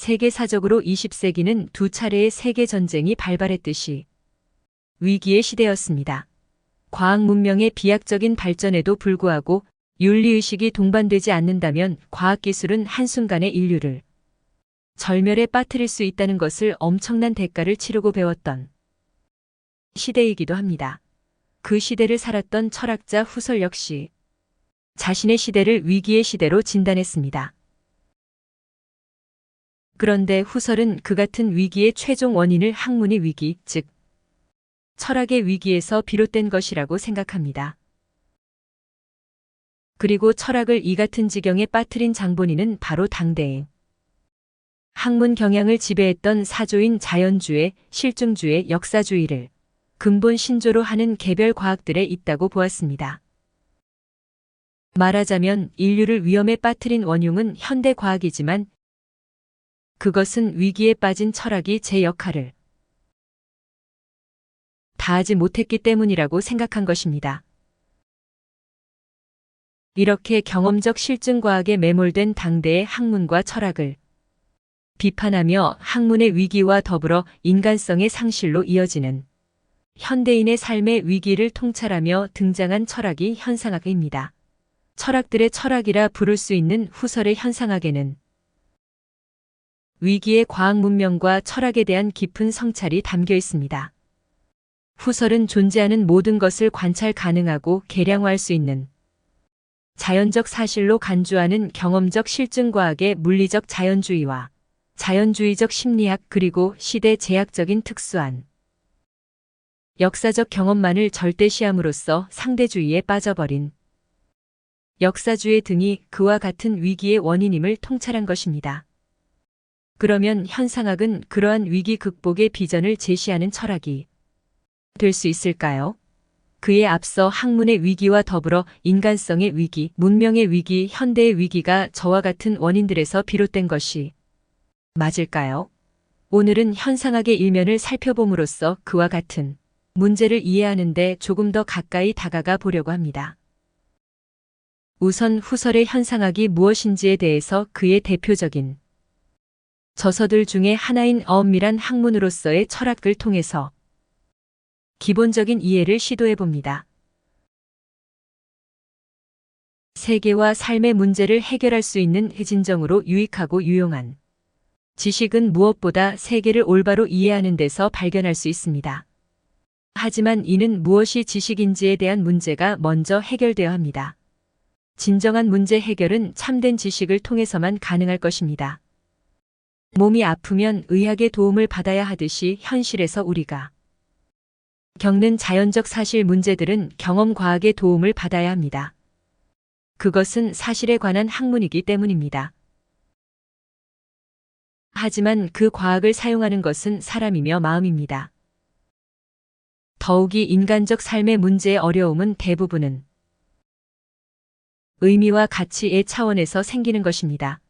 세계사적으로 20세기는 두 차례의 세계 전쟁이 발발했듯이 위기의 시대였습니다. 과학 문명의 비약적인 발전에도 불구하고 윤리의식이 동반되지 않는다면 과학기술은 한순간에 인류를 절멸에 빠뜨릴 수 있다는 것을 엄청난 대가를 치르고 배웠던 시대이기도 합니다. 그 시대를 살았던 철학자 후설 역시 자신의 시대를 위기의 시대로 진단했습니다. 그런데 후설은 그 같은 위기의 최종 원인을 학문의 위기, 즉 철학의 위기에서 비롯된 것이라고 생각합니다. 그리고 철학을 이 같은 지경에 빠뜨린 장본인은 바로 당대의 학문 경향을 지배했던 사조인 자연주의, 실증주의, 역사주의를 근본 신조로 하는 개별 과학들에 있다고 보았습니다. 말하자면 인류를 위험에 빠뜨린 원흉은 현대 과학이지만 그것은 위기에 빠진 철학이 제 역할을 다하지 못했기 때문이라고 생각한 것입니다. 이렇게 경험적 실증과학에 매몰된 당대의 학문과 철학을 비판하며 학문의 위기와 더불어 인간성의 상실로 이어지는 현대인의 삶의 위기를 통찰하며 등장한 철학이 현상학입니다. 철학들의 철학이라 부를 수 있는 후설의 현상학에는 위기의 과학 문명과 철학에 대한 깊은 성찰이 담겨 있습니다. 후설은 존재하는 모든 것을 관찰 가능하고 계량화할 수 있는 자연적 사실로 간주하는 경험적 실증과학의 물리적 자연주의와 자연주의적 심리학 그리고 시대 제약적인 특수한 역사적 경험만을 절대시함으로써 상대주의에 빠져버린 역사주의 등이 그와 같은 위기의 원인임을 통찰한 것입니다. 그러면 현상학은 그러한 위기 극복의 비전을 제시하는 철학이 될 수 있을까요? 그에 앞서 학문의 위기와 더불어 인간성의 위기, 문명의 위기, 현대의 위기가 저와 같은 원인들에서 비롯된 것이 맞을까요? 오늘은 현상학의 일면을 살펴봄으로써 그와 같은 문제를 이해하는 데 조금 더 가까이 다가가 보려고 합니다. 우선 후설의 현상학이 무엇인지에 대해서 그의 대표적인 저서들 중에 하나인 엄밀한 학문으로서의 철학을 통해서 기본적인 이해를 시도해 봅니다. 세계와 삶의 문제를 해결할 수 있는 진정으로 유익하고 유용한 지식은 무엇보다 세계를 올바로 이해하는 데서 발견할 수 있습니다. 하지만 이는 무엇이 지식인지에 대한 문제가 먼저 해결되어야 합니다. 진정한 문제 해결은 참된 지식을 통해서만 가능할 것입니다. 몸이 아프면 의학의 도움을 받아야 하듯이 현실에서 우리가 겪는 자연적 사실 문제들은 경험 과학의 도움을 받아야 합니다. 그것은 사실에 관한 학문이기 때문입니다. 하지만 그 과학을 사용하는 것은 사람이며 마음입니다. 더욱이 인간적 삶의 문제의 어려움은 대부분은 의미와 가치의 차원에서 생기는 것입니다.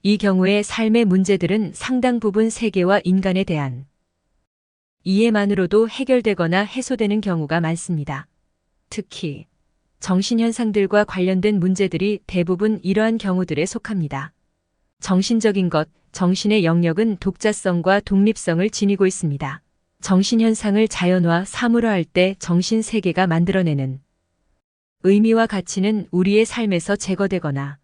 이 경우에 삶의 문제들은 상당 부분 세계와 인간에 대한 이해만으로도 해결되거나 해소되는 경우가 많습니다. 특히 정신현상들과 관련된 문제들이 대부분 이러한 경우들에 속합니다. 정신적인 것, 정신의 영역은 독자성과 독립성을 지니고 있습니다. 정신현상을 자연화, 사물화할 때 정신세계가 만들어내는 의미와 가치는 우리의 삶에서 제거되거나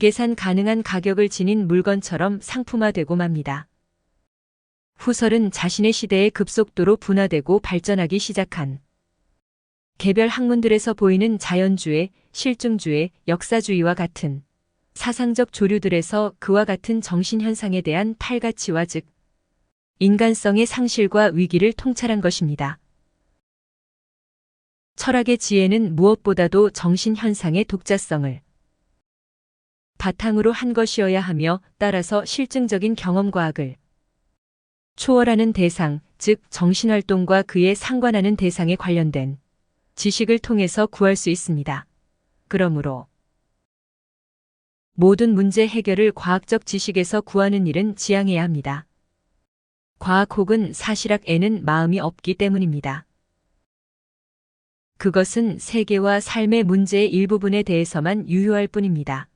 계산 가능한 가격을 지닌 물건처럼 상품화되고 맙니다. 후설은 자신의 시대에 급속도로 분화되고 발전하기 시작한 개별 학문들에서 보이는 자연주의, 실증주의, 역사주의와 같은 사상적 조류들에서 그와 같은 정신현상에 대한 탈가치와 즉 인간성의 상실과 위기를 통찰한 것입니다. 철학의 지혜는 무엇보다도 정신현상의 독자성을 바탕으로 한 것이어야 하며 따라서 실증적인 경험과학을 초월하는 대상, 즉 정신활동과 그에 상관하는 대상에 관련된 지식을 통해서 구할 수 있습니다. 그러므로 모든 문제 해결을 과학적 지식에서 구하는 일은 지양해야 합니다. 과학 혹은 사실학에는 마음이 없기 때문입니다. 그것은 세계와 삶의 문제의 일부분에 대해서만 유효할 뿐입니다.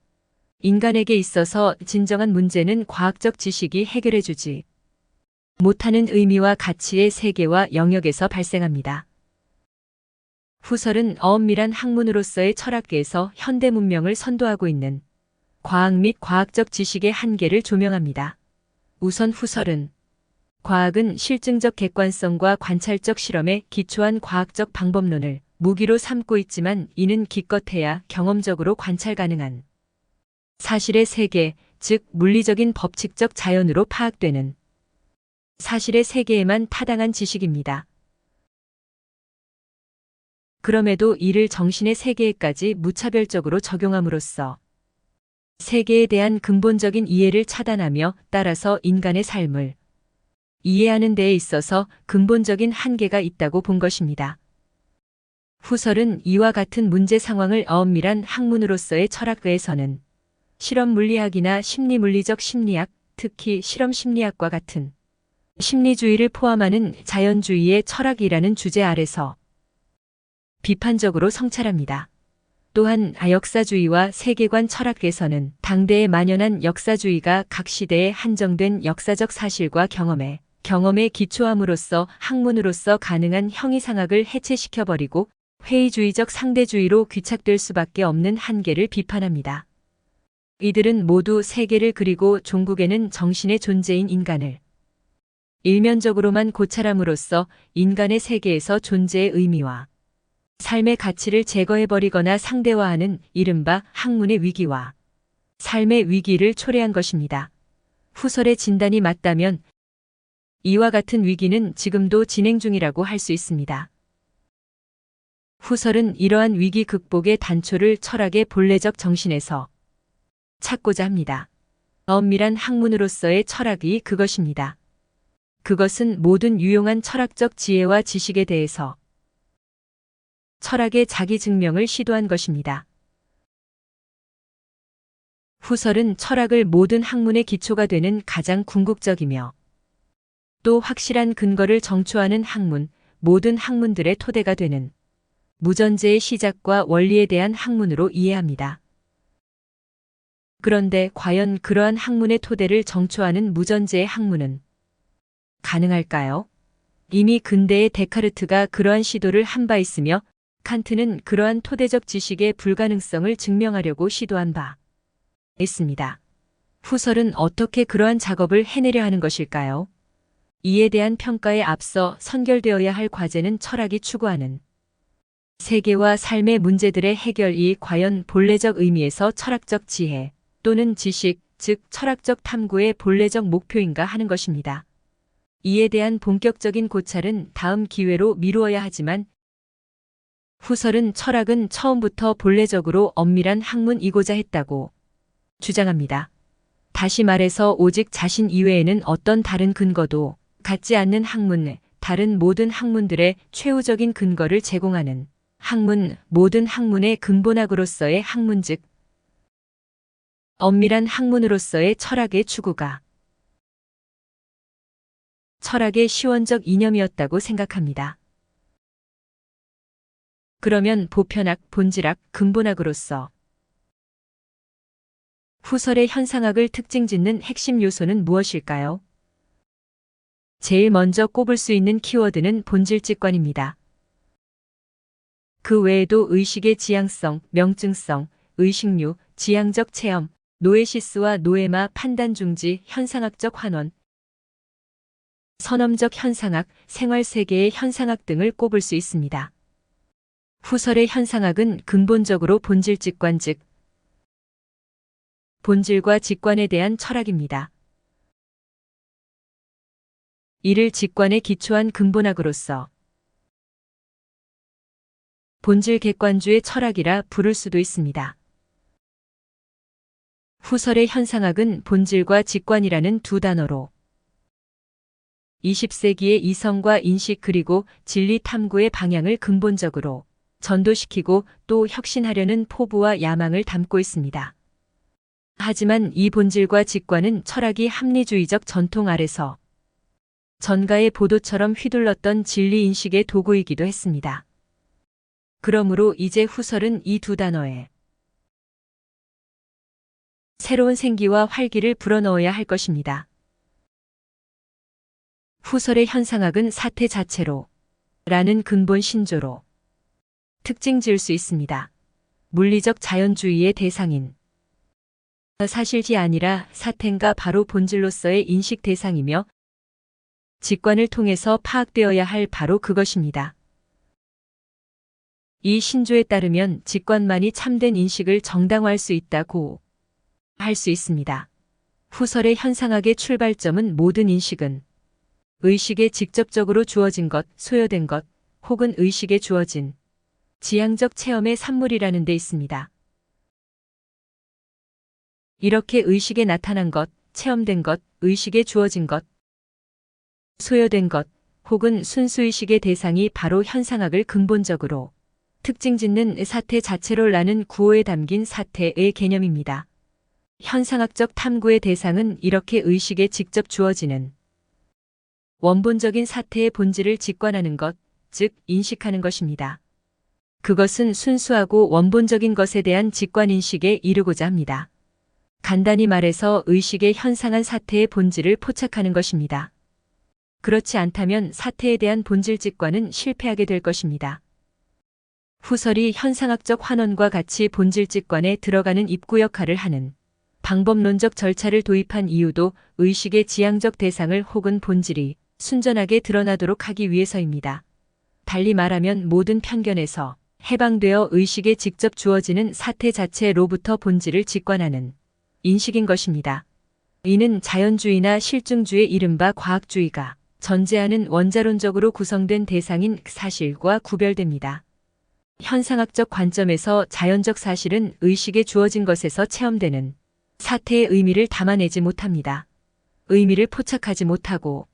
인간에게 있어서 진정한 문제는 과학적 지식이 해결해주지 못하는 의미와 가치의 세계와 영역에서 발생합니다. 후설은 엄밀한 학문으로서의 철학계에서 현대 문명을 선도하고 있는 과학 및 과학적 지식의 한계를 조명합니다. 우선 후설은 과학은 실증적 객관성과 관찰적 실험에 기초한 과학적 방법론을 무기로 삼고 있지만 이는 기껏해야 경험적으로 관찰 가능한 사실의 세계, 즉 물리적인 법칙적 자연으로 파악되는 사실의 세계에만 타당한 지식입니다. 그럼에도 이를 정신의 세계에까지 무차별적으로 적용함으로써 세계에 대한 근본적인 이해를 차단하며 따라서 인간의 삶을 이해하는 데에 있어서 근본적인 한계가 있다고 본 것입니다. 후설은 이와 같은 문제 상황을 엄밀한 학문으로서의 철학에서는 실험 물리학이나 심리물리적 심리학, 특히 실험 심리학과 같은 심리주의를 포함하는 자연주의의 철학이라는 주제 아래서 비판적으로 성찰합니다. 또한 역사주의와 세계관 철학에서는 당대에 만연한 역사주의가 각 시대에 한정된 역사적 사실과 경험에 기초함으로써 학문으로서 가능한 형이상학을 해체시켜버리고 회의주의적 상대주의로 귀착될 수밖에 없는 한계를 비판합니다. 이들은 모두 세계를 그리고 종국에는 정신의 존재인 인간을 일면적으로만 고찰함으로써 인간의 세계에서 존재의 의미와 삶의 가치를 제거해버리거나 상대화하는 이른바 학문의 위기와 삶의 위기를 초래한 것입니다. 후설의 진단이 맞다면 이와 같은 위기는 지금도 진행 중이라고 할 수 있습니다. 후설은 이러한 위기 극복의 단초를 철학의 본래적 정신에서 찾고자 합니다. 엄밀한 학문으로서의 철학이 그것입니다. 그것은 모든 유용한 철학적 지혜와 지식에 대해서 철학의 자기 증명을 시도한 것입니다. 후설은 철학을 모든 학문의 기초가 되는 가장 궁극적이며 또 확실한 근거를 정초하는 학문, 모든 학문들의 토대가 되는 무전제의 시작과 원리에 대한 학문으로 이해합니다. 그런데 과연 그러한 학문의 토대를 정초하는 무전제의 학문은 가능할까요? 이미 근대의 데카르트가 그러한 시도를 한 바 있으며 칸트는 그러한 토대적 지식의 불가능성을 증명하려고 시도한 바 있습니다. 후설은 어떻게 그러한 작업을 해내려 하는 것일까요? 이에 대한 평가에 앞서 선결되어야 할 과제는 철학이 추구하는 세계와 삶의 문제들의 해결이 과연 본래적 의미에서 철학적 지혜 또는 지식, 즉 철학적 탐구의 본래적 목표인가 하는 것입니다. 이에 대한 본격적인 고찰은 다음 기회로 미루어야 하지만 후설은 철학은 처음부터 본래적으로 엄밀한 학문이고자 했다고 주장합니다. 다시 말해서 오직 자신 이외에는 어떤 다른 근거도 갖지 않는 학문, 다른 모든 학문들의 최후적인 근거를 제공하는 학문, 모든 학문의 근본학으로서의 학문 즉 엄밀한 학문으로서의 철학의 추구가 철학의 시원적 이념이었다고 생각합니다. 그러면 보편학, 본질학, 근본학으로서 후설의 현상학을 특징짓는 핵심 요소는 무엇일까요? 제일 먼저 꼽을 수 있는 키워드는 본질직관입니다. 그 외에도 의식의 지향성, 명증성, 의식류, 지향적 체험, 노에시스와 노에마 판단 중지, 현상학적 환원, 선험적 현상학, 생활세계의 현상학 등을 꼽을 수 있습니다. 후설의 현상학은 근본적으로 본질직관 즉 본질과 직관에 대한 철학입니다. 이를 직관에 기초한 근본학으로서 본질 객관주의 철학이라 부를 수도 있습니다. 후설의 현상학은 본질과 직관이라는 두 단어로 20세기의 이성과 인식 그리고 진리 탐구의 방향을 근본적으로 전도시키고 또 혁신하려는 포부와 야망을 담고 있습니다. 하지만 이 본질과 직관은 철학이 합리주의적 전통 아래서 전가의 보도처럼 휘둘렀던 진리 인식의 도구이기도 했습니다. 그러므로 이제 후설은 이 두 단어의 새로운 생기와 활기를 불어넣어야 할 것입니다. 후설의 현상학은 사태 자체로 라는 근본 신조로 특징 지을 수 있습니다. 물리적 자연주의의 대상인 사실이 아니라 사태가 바로 본질로서의 인식 대상이며 직관을 통해서 파악되어야 할 바로 그것입니다. 이 신조에 따르면 직관만이 참된 인식을 정당화할 수 있다고 할 수 있습니다. 후설의 현상학의 출발점은 모든 인식은 의식에 직접적으로 주어진 것, 소요된 것, 혹은 의식에 주어진 지향적 체험의 산물이라는 데 있습니다. 이렇게 의식에 나타난 것, 체험된 것, 의식에 주어진 것, 소요된 것, 혹은 순수의식의 대상이 바로 현상학을 근본적으로 특징 짓는 사태 자체로라는 구호에 담긴 사태의 개념입니다. 현상학적 탐구의 대상은 이렇게 의식에 직접 주어지는 원본적인 사태의 본질을 직관하는 것, 즉 인식하는 것입니다. 그것은 순수하고 원본적인 것에 대한 직관인식에 이르고자 합니다. 간단히 말해서 의식의 현상한 사태의 본질을 포착하는 것입니다. 그렇지 않다면 사태에 대한 본질 직관은 실패하게 될 것입니다. 후설이 현상학적 환원과 같이 본질 직관에 들어가는 입구 역할을 하는 방법론적 절차를 도입한 이유도 의식의 지향적 대상을 혹은 본질이 순전하게 드러나도록 하기 위해서입니다. 달리 말하면 모든 편견에서 해방되어 의식에 직접 주어지는 사태 자체로부터 본질을 직관하는 인식인 것입니다. 이는 자연주의나 실증주의 이른바 과학주의가 전제하는 원자론적으로 구성된 대상인 사실과 구별됩니다. 현상학적 관점에서 자연적 사실은 의식에 주어진 것에서 체험되는 사태의 의미를 담아내지 못합니다. 의미를 포착하지 못하고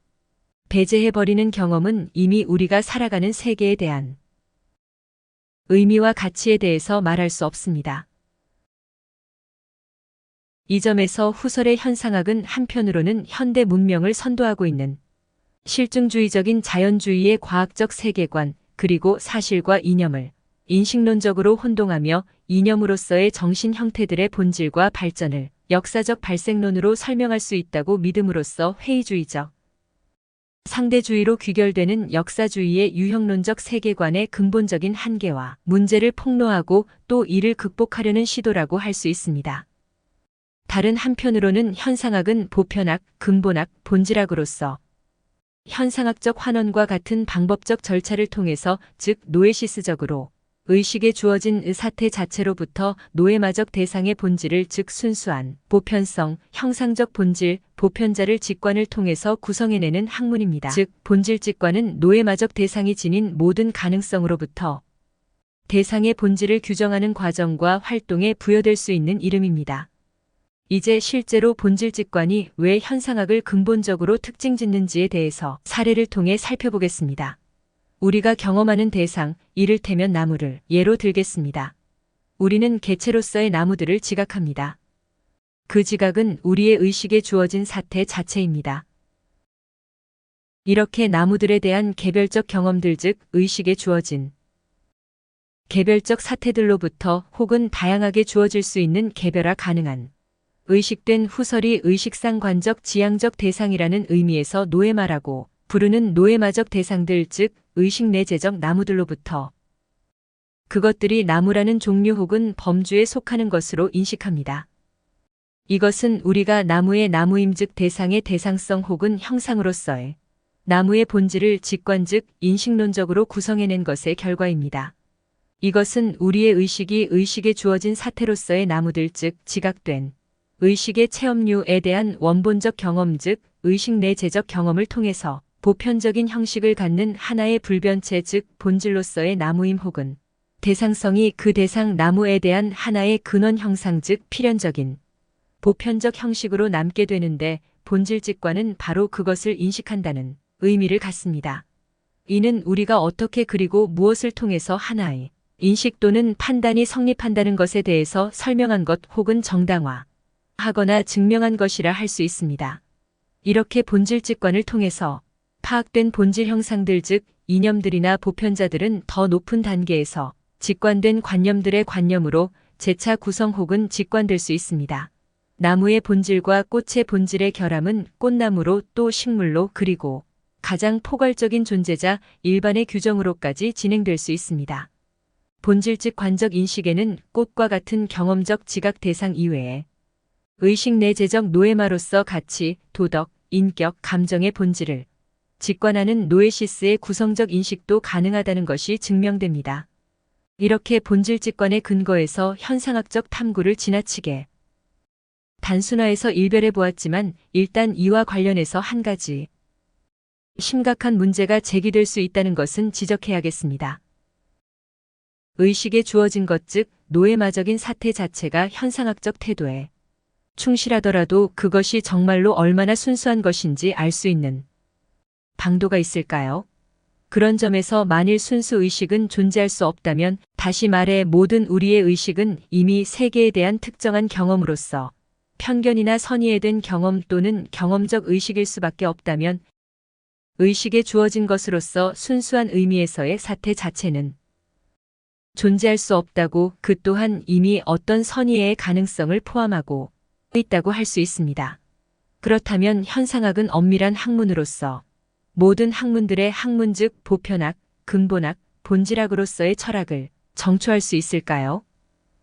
배제해버리는 경험은 이미 우리가 살아가는 세계에 대한 의미와 가치에 대해서 말할 수 없습니다. 이 점에서 후설의 현상학은 한편으로는 현대 문명을 선도하고 있는 실증주의적인 자연주의의 과학적 세계관, 그리고 사실과 이념을 인식론적으로 혼동하며 이념으로서의 정신 형태들의 본질과 발전을 역사적 발생론으로 설명할 수 있다고 믿음으로써 회의주의적 상대주의로 귀결되는 역사주의의 유형론적 세계관의 근본적인 한계와 문제를 폭로하고 또 이를 극복하려는 시도라고 할 수 있습니다. 다른 한편으로는 현상학은 보편학, 근본학, 본질학으로서 현상학적 환원과 같은 방법적 절차를 통해서 즉 노에시스적으로 의식에 주어진 사태 자체로부터 노에마적 대상의 본질을 즉 순수한 보편성, 형상적 본질, 보편자를 직관을 통해서 구성해내는 학문입니다. 즉 본질 직관은 노에마적 대상이 지닌 모든 가능성으로부터 대상의 본질을 규정하는 과정과 활동에 부여될 수 있는 이름입니다. 이제 실제로 본질 직관이 왜 현상학을 근본적으로 특징 짓는지에 대해서 사례를 통해 살펴보겠습니다. 우리가 경험하는 대상, 이를테면 나무를 예로 들겠습니다. 우리는 개체로서의 나무들을 지각합니다. 그 지각은 우리의 의식에 주어진 사태 자체입니다. 이렇게 나무들에 대한 개별적 경험들 즉 의식에 주어진 개별적 사태들로부터 혹은 다양하게 주어질 수 있는 개별화 가능한 의식된 후설이 의식상관적 지향적 대상이라는 의미에서 노에마라고 부르는 노에마적 대상들 즉 의식 내재적 나무들로부터 그것들이 나무라는 종류 혹은 범주에 속하는 것으로 인식합니다. 이것은 우리가 나무의 나무임 즉 대상의 대상성 혹은 형상으로서의 나무의 본질을 직관 즉 인식론적으로 구성해낸 것의 결과입니다. 이것은 우리의 의식이 의식에 주어진 사태로서의 나무들 즉 지각된 의식의 체험류에 대한 원본적 경험 즉 의식 내재적 경험을 통해서 보편적인 형식을 갖는 하나의 불변체 즉 본질로서의 나무임 혹은 대상성이 그 대상 나무에 대한 하나의 근원 형상 즉 필연적인 보편적 형식으로 남게 되는데 본질 직관은 바로 그것을 인식한다는 의미를 갖습니다. 이는 우리가 어떻게 그리고 무엇을 통해서 하나의 인식 또는 판단이 성립한다는 것에 대해서 설명한 것 혹은 정당화 하거나 증명한 것이라 할 수 있습니다. 이렇게 본질 직관을 통해서 파악된 본질 형상들 즉 이념들이나 보편자들은 더 높은 단계에서 직관된 관념들의 관념으로 재차 구성 혹은 직관될 수 있습니다. 나무의 본질과 꽃의 본질의 결함은 꽃나무로 또 식물로 그리고 가장 포괄적인 존재자 일반의 규정으로까지 진행될 수 있습니다. 본질적 관적 인식에는 꽃과 같은 경험적 지각 대상 이외에 의식 내재적 노에마로서 가치, 도덕, 인격, 감정의 본질을 직관하는 노에시스의 구성적 인식도 가능하다는 것이 증명됩니다. 이렇게 본질 직관의 근거에서 현상학적 탐구를 지나치게 단순화해서 일별해 보았지만 일단 이와 관련해서 한 가지 심각한 문제가 제기될 수 있다는 것은 지적해야겠습니다. 의식에 주어진 것 즉 노에마적인 사태 자체가 현상학적 태도에 충실하더라도 그것이 정말로 얼마나 순수한 것인지 알 수 있는 방도가 있을까요? 그런 점에서 만일 순수 의식은 존재할 수 없다면 다시 말해 모든 우리의 의식은 이미 세계에 대한 특정한 경험으로서 편견이나 선의에 된 경험 또는 경험적 의식일 수밖에 없다면 의식에 주어진 것으로서 순수한 의미에서의 사태 자체는 존재할 수 없다고 그 또한 이미 어떤 선의의 가능성을 포함하고 있다고 할 수 있습니다. 그렇다면 현상학은 엄밀한 학문으로서 모든 학문들의 학문 즉 보편학, 근본학, 본질학으로서의 철학을 정초할 수 있을까요?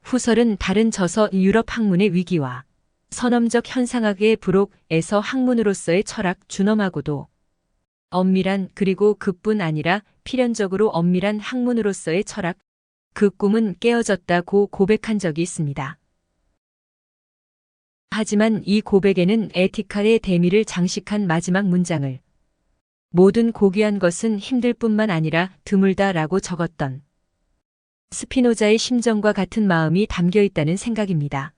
후설은 다른 저서 유럽 학문의 위기와 선험적 현상학의 부록에서 학문으로서의 철학 준엄하고도 엄밀한 그리고 그뿐 아니라 필연적으로 엄밀한 학문으로서의 철학 그 꿈은 깨어졌다고 고백한 적이 있습니다. 하지만 이 고백에는 에티카의 대미를 장식한 마지막 문장을 모든 고귀한 것은 힘들 뿐만 아니라 드물다라고 적었던 스피노자의 심정과 같은 마음이 담겨 있다는 생각입니다.